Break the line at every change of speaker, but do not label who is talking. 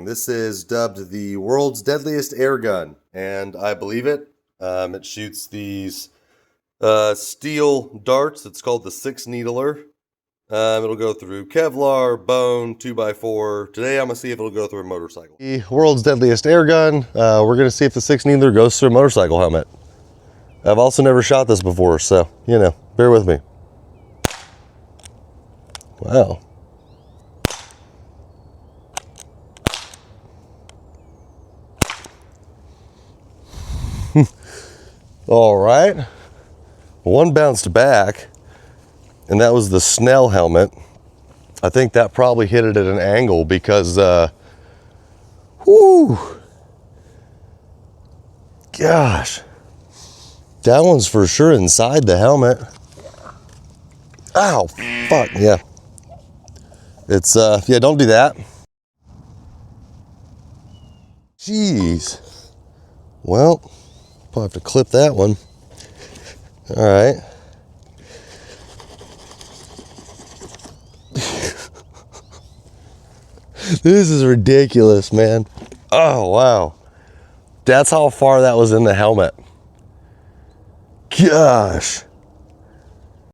This is dubbed the world's deadliest air gun, and I believe it. It shoots these steel darts. It's called the 6-needler. It'll go through Kevlar, bone, 2x4. Today I'm going to see if it'll go through a motorcycle. The world's deadliest air gun. We're going to see if the 6-needler goes through a motorcycle helmet. I've also never shot this before, so, you know, bear with me. Wow. All right. One bounced back, and that was the Snell helmet. I think that probably hit it at an angle because, whoo, gosh, that one's for sure inside the helmet. Ow, fuck, yeah. It's, yeah, don't do that. Jeez. Well, probably have to clip that one. All right. This is ridiculous, man. Oh, wow. That's how far that was in the helmet. Gosh.